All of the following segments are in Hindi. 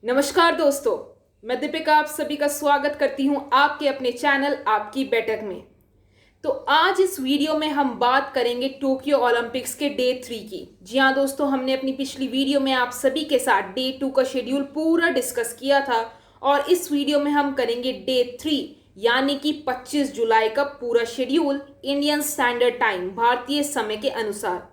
नमस्कार दोस्तों, मैं दीपिका आप सभी का स्वागत करती हूं आपके अपने चैनल आपकी बैठक में। तो आज इस वीडियो में हम बात करेंगे टोक्यो ओलंपिक्स के डे 3 की। जी हाँ दोस्तों, हमने अपनी पिछली वीडियो में आप सभी के साथ डे 2 का शेड्यूल पूरा डिस्कस किया था और इस वीडियो में हम करेंगे डे 3 यानी कि 25 जुलाई का पूरा शेड्यूल इंडियन स्टैंडर्ड टाइम भारतीय समय के अनुसार।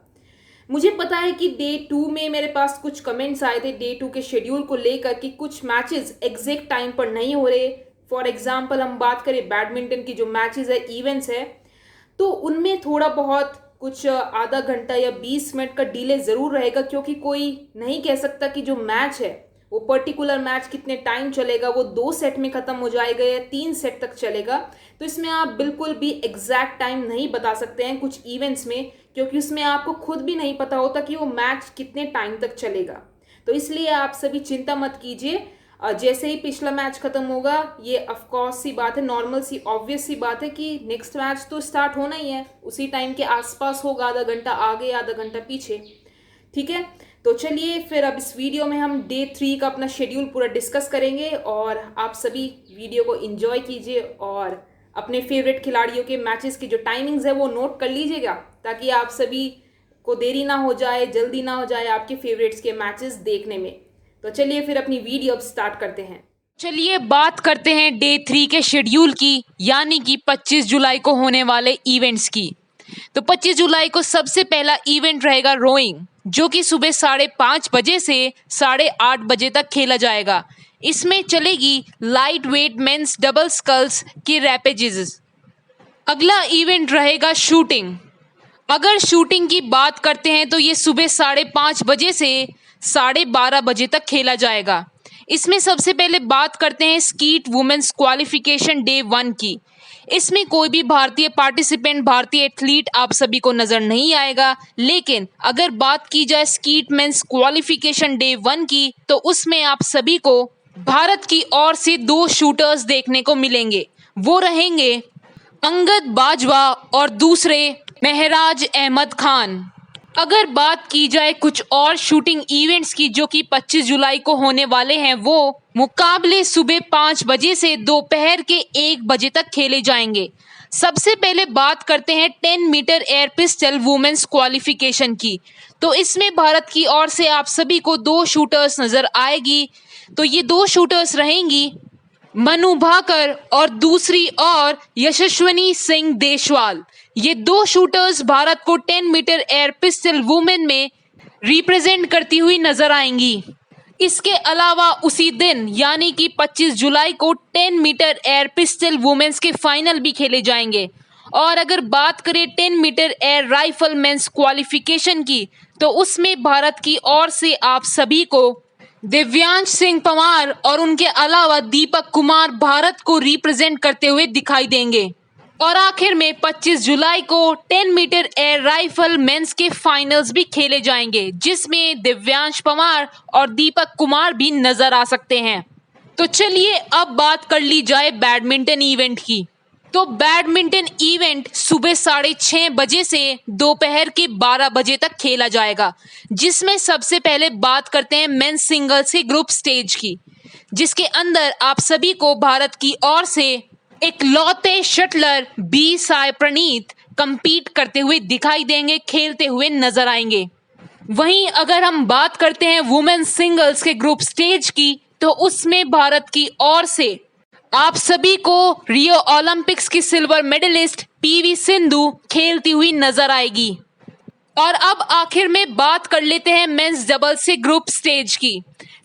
मुझे पता है कि डे 2 में मेरे पास कुछ कमेंट्स आए थे डे 2 के शेड्यूल को लेकर कि कुछ मैचेस एग्जैक्ट टाइम पर नहीं हो रहे। फॉर एग्जांपल हम बात करें बैडमिंटन की जो मैचेस है, इवेंट्स है, तो उनमें थोड़ा बहुत कुछ आधा घंटा या 20 मिनट का डिले ज़रूर रहेगा, क्योंकि कोई नहीं कह सकता कि जो मैच है वो पर्टिकुलर मैच कितने टाइम चलेगा, वो 2 सेट में ख़त्म हो जाएगा या 3 सेट तक चलेगा। तो इसमें आप बिल्कुल भी एग्जैक्ट टाइम नहीं बता सकते हैं कुछ इवेंट्स में, क्योंकि उसमें आपको खुद भी नहीं पता होता कि वो मैच कितने टाइम तक चलेगा। तो इसलिए आप सभी चिंता मत कीजिए, जैसे ही पिछला मैच खत्म होगा, ये ऑफकोर्स सी बात है, नॉर्मल सी ऑब्वियस सी बात है कि नेक्स्ट मैच तो स्टार्ट होना ही है, उसी टाइम के आसपास होगा, आधा घंटा आगे आधा घंटा पीछे। ठीक है, तो चलिए फिर अब इस वीडियो में हम डे 3 का अपना शेड्यूल पूरा डिस्कस करेंगे और आप सभी वीडियो को एंजॉय कीजिए और अपने फेवरेट खिलाड़ियों के मैचेस की जो टाइमिंग्स है वो नोट कर लीजिएगा, ताकि आप सभी को देरी ना हो जाए, जल्दी ना हो जाए आपके फेवरेट्स के मैचेस देखने में। तो चलिए फिर अपनी वीडियो अब स्टार्ट करते हैं। चलिए बात करते हैं डे 3 के शेड्यूल की, यानी कि 25 जुलाई को होने वाले इवेंट्स की। तो 25 जुलाई को सबसे पहला इवेंट रहेगा रोइंग, जो कि सुबह 5:30 बजे से 8:30 बजे तक खेला जाएगा। इसमें चलेगी lightweight men's double sculls की रैपेजेस। अगला इवेंट रहेगा शूटिंग। अगर शूटिंग की बात करते हैं तो ये सुबह 5:30 बजे से 12:30 बजे तक खेला जाएगा। इसमें सबसे पहले बात करते हैं स्कीट वुमेन्स क्वालिफिकेशन डे 1 की। इसमें कोई भी भारतीय पार्टिसिपेंट, भारतीय एथलीट आप सभी को नज़र नहीं आएगा, लेकिन अगर बात की जाए स्कीट मेंस क्वालिफिकेशन डे 1 की, तो उसमें आप सभी को भारत की ओर से 2 शूटर्स देखने को मिलेंगे। वो रहेंगे अंगद बाजवा और दूसरे महराज अहमद खान। अगर बात की जाए कुछ और शूटिंग इवेंट्स की जो कि 25 जुलाई को होने वाले हैं, वो मुकाबले सुबह 5 बजे से दोपहर के 1 बजे तक खेले जाएंगे। सबसे पहले बात करते हैं 10 metre air pistol women's qualification की। तो इसमें भारत की ओर से आप सभी को 2 शूटर्स नज़र आएगी। तो ये 2 शूटर्स रहेंगी मनु भाकर और दूसरी और यशस्विनी सिंह देशवाल। ये 2 शूटर्स भारत को 10 मीटर एयर पिस्टल वुमेन में रिप्रेजेंट करती हुई नजर आएंगी। इसके अलावा उसी दिन यानी कि 25 जुलाई को 10 मीटर एयर पिस्टल वुमेन्स के फाइनल भी खेले जाएंगे। और अगर बात करें 10 metre air rifle men's qualification की, तो उसमें भारत की ओर से आप सभी को दिव्यांश सिंह पंवार और उनके अलावा दीपक कुमार भारत को रिप्रेजेंट करते हुए दिखाई देंगे। और आखिर में 25 जुलाई को 10 मीटर एयर राइफल मेंस के फाइनल्स भी खेले जाएंगे, जिसमें दिव्यांश पंवार और दीपक कुमार भी नजर आ सकते हैं। तो चलिए अब बात कर ली जाए बैडमिंटन इवेंट की। तो बैडमिंटन इवेंट सुबह 6:30 बजे से दोपहर के 12 बजे तक खेला जाएगा, जिसमें सबसे पहले बात करते हैं मेंस सिंगल्स के ग्रुप स्टेज की, जिसके अंदर आप सभी को भारत की ओर से इकलौते shuttler B Sai Praneeth compete करते हुए दिखाई देंगे, खेलते हुए नजर आएंगे। वहीं अगर हम बात करते हैं वुमेन्स सिंगल्स के ग्रुप स्टेज की, तो उसमें भारत की ओर से आप सभी को रियो ओलंपिक्स की सिल्वर मेडलिस्ट पीवी सिंधु खेलती हुई नजर आएगी। और अब आखिर में बात कर लेते हैं मेंस डबल्स के ग्रुप स्टेज की,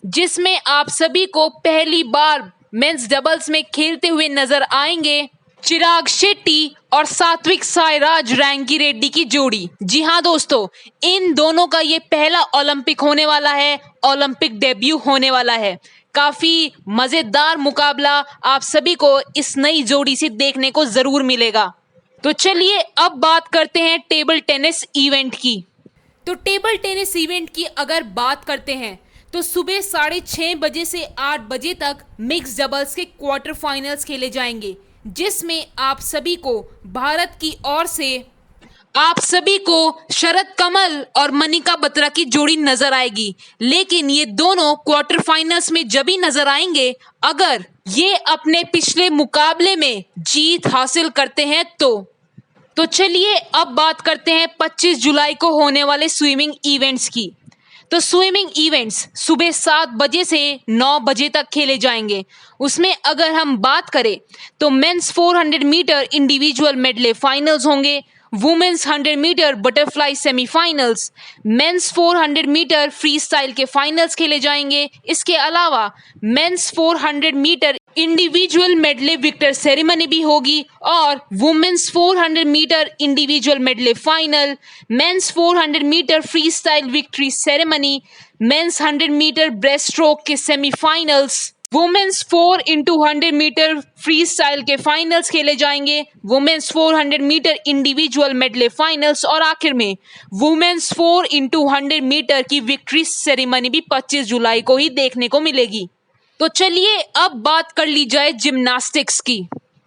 जिसमें आप सभी को पहली बार मेंस डबल्स में खेलते हुए नजर आएंगे चिराग शेट्टी और सात्विक साईराज रैंकी रेड्डी की जोड़ी। जी हाँ दोस्तों, इन दोनों का ये पहला ओलंपिक होने वाला है, ओलंपिक डेब्यू होने वाला है। काफी मजेदार मुकाबला आप सभी को इस नई जोड़ी से देखने को जरूर मिलेगा। तो चलिए अब बात करते हैं टेबल टेनिस इवेंट की। तो टेबल टेनिस इवेंट की अगर बात करते हैं तो सुबह 6:30 बजे से 8 बजे तक मिक्स डबल्स के क्वार्टर फाइनल्स खेले जाएंगे, जिसमें आप सभी को भारत की ओर से आप सभी को शरद कमल और मनिका बत्रा की जोड़ी नजर आएगी, लेकिन ये दोनों क्वार्टर फाइनल्स में जब ही नजर आएंगे अगर ये अपने पिछले मुकाबले में जीत हासिल करते हैं तो चलिए अब बात करते हैं 25 जुलाई को होने वाले स्विमिंग इवेंट्स की। तो स्विमिंग इवेंट्स सुबह 7 बजे से 9 बजे तक खेले जाएंगे। उसमें अगर हम बात करें तो men's 400 metre individual medley finals होंगे, women's 100 metre butterfly semifinals, men's 400 metre free style के फाइनल्स खेले जाएंगे। इसके अलावा men's 400 metre individual medley victor ceremony भी होगी और women's 400 metre individual medley final, men's 400 metre free style victory ceremony, men's 100 metre breast stroke के semifinals, women's 4 into 100 metre free style के फाइनल्स खेले जाएंगे, women's 400 metre individual medley finals और आखिर में वुमेन्स 4 इंटू 100 मीटर की विक्ट्री सेरेमनी भी 25 जुलाई को ही देखने को मिलेगी। तो चलिए अब बात कर ली जाए जिम्नास्टिक्स की।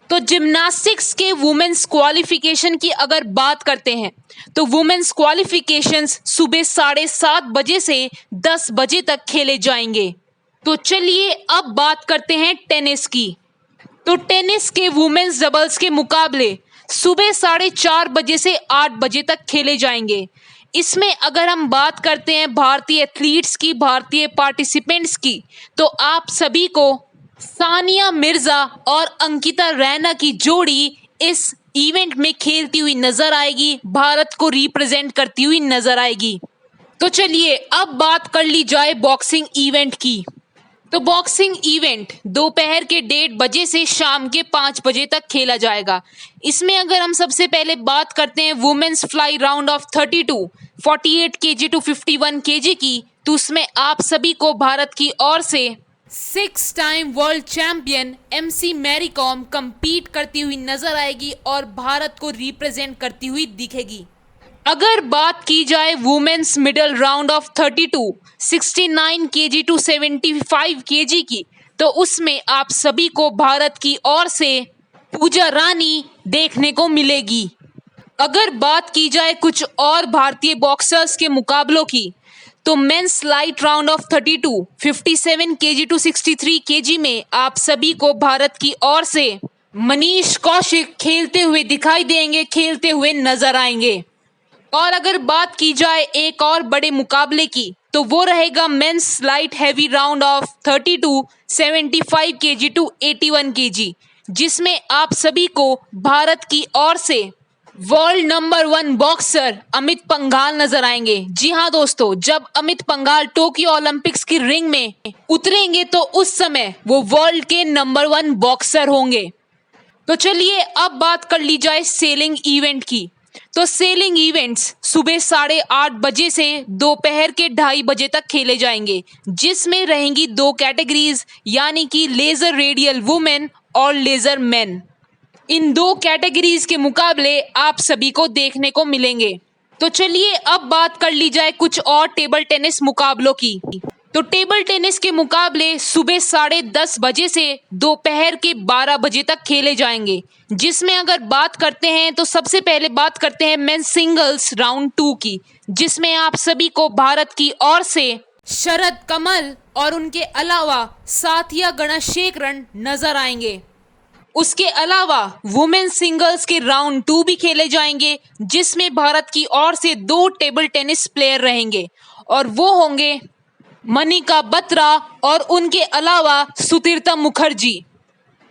तो जिम्नास्टिक्स के वुमेन्स क्वालिफिकेशन की अगर बात करते हैं तो वुमेन्स क्वालिफिकेशंस सुबह 7:30 बजे से 10 बजे तक खेले जाएंगे। तो चलिए अब बात करते हैं टेनिस की। तो टेनिस के वुमेन्स डबल्स के मुकाबले सुबह 4:30 बजे से 8 बजे तक खेले जाएंगे। इसमें अगर हम बात करते हैं भारतीय एथलीट्स की, भारतीय पार्टिसिपेंट्स की, तो आप सभी को सानिया मिर्जा और अंकिता रैना की जोड़ी इस इवेंट में खेलती हुई नजर आएगी, भारत को रिप्रेजेंट करती हुई नजर आएगी। तो चलिए अब बात कर ली जाए बॉक्सिंग इवेंट की। तो बॉक्सिंग इवेंट दोपहर के 1:30 बजे से शाम के 5 बजे तक खेला जाएगा। इसमें अगर हम सबसे पहले बात करते हैं women's fly round of 32 48 kg to 51 kg की, तो उसमें आप सभी को भारत की ओर से 6 time world champion MC Mary Kom compete करती हुई नजर आएगी और भारत को रिप्रेजेंट करती हुई दिखेगी। अगर बात की जाए women's middle round of 32 69 kg to 75 kg की, तो उसमें आप सभी को भारत की ओर से पूजा रानी देखने को मिलेगी। अगर बात की जाए कुछ और भारतीय बॉक्सर्स के मुकाबलों की, तो men's light round of 32 57 kg to 63 kg में आप सभी को भारत की ओर से मनीष कौशिक खेलते हुए दिखाई देंगे, खेलते हुए नजर आएंगे। और अगर बात की जाए एक और बड़े मुकाबले की, तो वो रहेगा men's light heavy round of 32 75 kg to 81 kg, जिसमें आप सभी को भारत की ओर से world number 1 boxer Amit Panghal नजर आएंगे। जी हाँ दोस्तों, जब अमित पंघाल टोक्यो ओलंपिक्स की रिंग में उतरेंगे तो उस समय वो वर्ल्ड के नंबर 1 बॉक्सर होंगे। तो चलिए अब बात कर ली जाए सेलिंग इवेंट की। तो सेलिंग इवेंट्स सुबह 8:30 बजे से दोपहर के 2:30 बजे तक खेले जाएंगे, जिसमें रहेंगी 2 कैटेगरीज, यानी कि लेजर रेडियल वुमेन और लेजर मैन। इन 2 कैटेगरीज के मुकाबले आप सभी को देखने को मिलेंगे। तो चलिए अब बात कर ली जाए कुछ और टेबल टेनिस मुकाबलों की। तो टेबल टेनिस के मुकाबले सुबह 10:30 बजे से दोपहर के 12 बजे तक खेले जाएंगे, जिसमें अगर बात करते हैं तो सबसे पहले बात करते हैं मेंस सिंगल्स राउंड 2 की, जिसमें आप सभी को भारत की ओर से शरद कमल और उनके अलावा साथिया गणशेखरन नजर आएंगे। उसके अलावा वुमेन सिंगल्स के राउंड 2 भी खेले जाएंगे, जिसमें भारत की ओर से 2 टेबल टेनिस प्लेयर रहेंगे और वो होंगे मनिका बत्रा और उनके अलावा सुतीर्था मुखर्जी।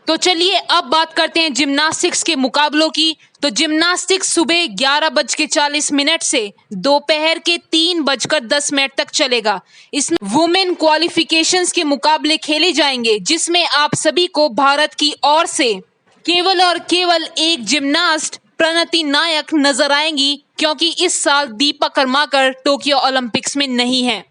तो चलिए अब बात करते हैं जिम्नास्टिक्स के मुकाबलों की। तो जिम्नास्टिक्स सुबह 11:40 से दोपहर के 3:10 तक चलेगा। इसमें वुमेन क्वालिफिकेशंस के मुकाबले खेले जाएंगे, जिसमें आप सभी को भारत की ओर से केवल और केवल एक जिम्नास्ट प्रणति नायक नजर आएंगी, क्योंकि इस साल दीपा कर्माकर टोक्यो ओलंपिक्स में नहीं है।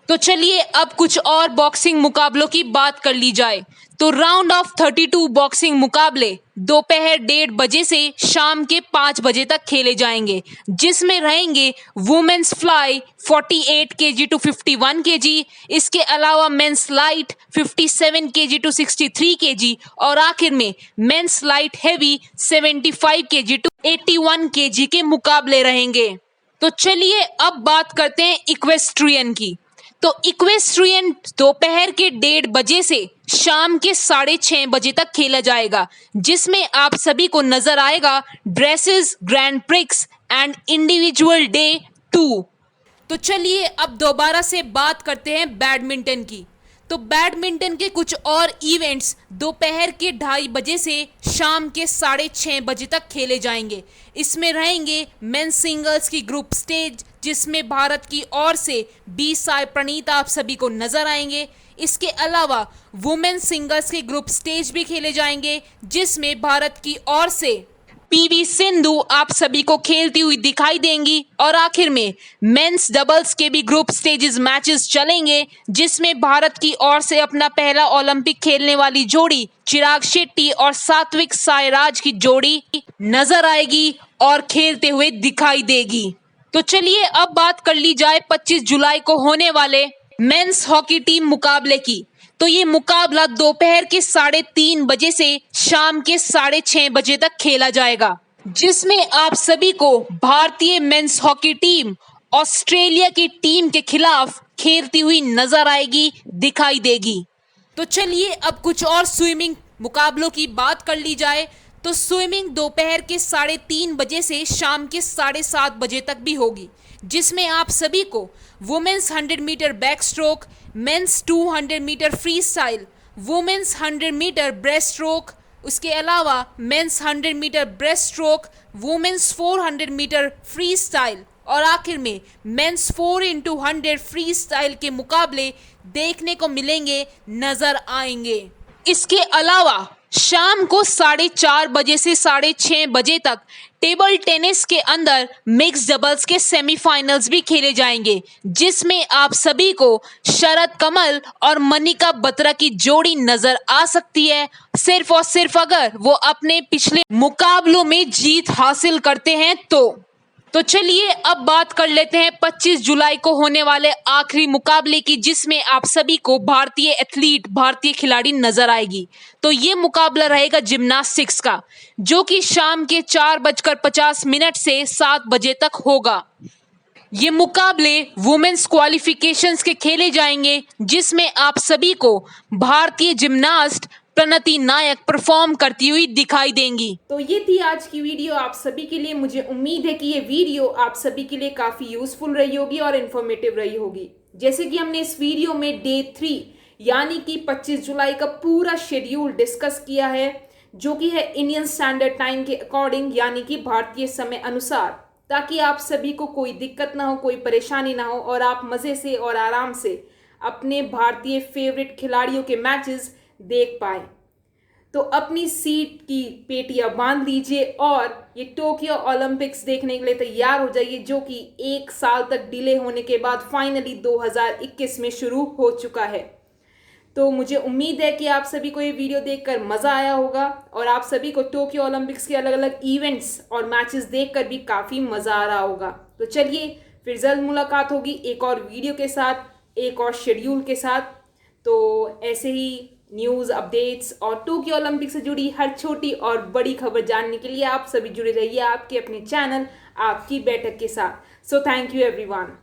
तो चलिए अब कुछ और बॉक्सिंग मुकाबलों की बात कर ली जाए। तो राउंड ऑफ 32 बॉक्सिंग मुकाबले दोपहर 1:30 बजे से शाम के 5 बजे तक खेले जाएंगे, जिसमें रहेंगे women's fly 48 kg to 51 kg, इसके अलावा men's light 57 kg to 63 kg और आखिर में men's light heavy 75 kg to 81 kg के मुकाबले रहेंगे। तो चलिए अब बात करते हैं इक्वेस्ट्रियन की। तो इक्वेस्ट्रियन दोपहर के 1:30 बजे से शाम के 6:30 बजे तक खेला जाएगा, जिसमें आप सभी को नजर आएगा dresses, grand prix and individual day 2। तो चलिए अब दोबारा से बात करते हैं बैडमिंटन की। तो बैडमिंटन के कुछ और इवेंट्स दोपहर के 2:30 बजे से शाम के 6:30 बजे तक खेले जाएंगे। इसमें रहेंगे मेंस सिंगल्स की ग्रुप स्टेज, जिसमें भारत की ओर से बी साई प्रणीत आप सभी को नजर आएंगे। इसके अलावा वुमेन्स सिंगल्स के ग्रुप स्टेज भी खेले जाएंगे, जिसमें भारत की ओर से पीवी सिंधु आप सभी को खेलती हुई दिखाई देंगी और आखिर में मेंस डबल्स के भी ग्रुप स्टेजेस मैचेस चलेंगे, जिसमें भारत की ओर से अपना पहला ओलंपिक खेलने वाली जोड़ी चिराग शेट्टी और सात्विक साईराज की जोड़ी नजर आएगी और खेलते हुए दिखाई देगी। तो चलिए अब बात कर ली जाए 25 जुलाई को होने वाले मेंस हॉकी टीम मुकाबले की। तो ये मुकाबला दोपहर के 3:30 बजे से शाम के 6:30 बजे तक खेला जाएगा, जिसमें आप सभी को भारतीय मेंस हॉकी टीम ऑस्ट्रेलिया की टीम के खिलाफ खेलती हुई नजर आएगी, दिखाई देगी। तो चलिए अब कुछ और स्विमिंग मुकाबलों की बात कर ली जाए। तो स्विमिंग दोपहर के 3:30 बजे से शाम के 7:30 बजे तक भी होगी, जिसमें आप सभी को women's 100 metre backstroke, men's 200 metre free style, women's 100 metre breast stroke, उसके अलावा men's 100 metre breast stroke, women's 400 metre free style और आखिर में मेंस 4x100 फ्री स्टाइल के मुकाबले देखने को मिलेंगे, नजर आएंगे। इसके अलावा शाम को 4:30 बजे से 6:30 बजे तक टेबल टेनिस के अंदर मिक्स डबल्स के सेमीफाइनल्स भी खेले जाएंगे, जिसमें आप सभी को शरद कमल और मनिका बत्रा की जोड़ी नजर आ सकती है, सिर्फ और सिर्फ अगर वो अपने पिछले मुकाबलों में जीत हासिल करते हैं तो चलिए अब बात कर लेते हैं 25 जुलाई को होने वाले आखिरी मुकाबले की, जिसमें आप सभी को भारतीय एथलीट, भारतीय खिलाड़ी नजर आएगी। तो ये मुकाबला रहेगा जिम्नास्टिक्स का, जो कि शाम के 4:50 से 7 बजे तक होगा। ये मुकाबले वुमेन्स क्वालिफिकेशंस के खेले जाएंगे, जिसमें आप सभी को भारतीय जिम्नास्ट प्रणति नायक परफॉर्म करती हुई दिखाई देंगी। तो ये थी आज की वीडियो आप सभी के लिए। मुझे उम्मीद है कि ये वीडियो आप सभी के लिए काफ़ी यूजफुल रही होगी और इन्फॉर्मेटिव रही होगी। जैसे कि हमने इस वीडियो में डे 3 यानी कि 25 जुलाई का पूरा शेड्यूल डिस्कस किया है, जो कि है इंडियन स्टैंडर्ड टाइम के अकॉर्डिंग, यानी कि भारतीय समय अनुसार, ताकि आप सभी को कोई दिक्कत ना हो, कोई परेशानी ना हो और आप मज़े से और आराम से अपने भारतीय फेवरेट खिलाड़ियों के मैचेस देख पाए। तो अपनी सीट की पेटियां बांध लीजिए और ये टोक्यो ओलंपिक्स देखने के लिए तैयार हो जाइए, जो कि 1 साल तक डिले होने के बाद फाइनली 2021 में शुरू हो चुका है। तो मुझे उम्मीद है कि आप सभी को ये वीडियो देखकर मज़ा आया होगा और आप सभी को टोक्यो ओलंपिक्स के अलग अलग इवेंट्स और मैचेस देखकर भी काफ़ी मज़ा आ रहा होगा। तो चलिए फिर जल्द मुलाकात होगी एक और वीडियो के साथ, एक और शेड्यूल के साथ। तो ऐसे ही न्यूज़, अपडेट्स और टोक्यो ओलंपिक से जुड़ी हर छोटी और बड़ी खबर जानने के लिए आप सभी जुड़े रहिए आपके अपने चैनल आपकी बैठक के साथ। So thank you everyone.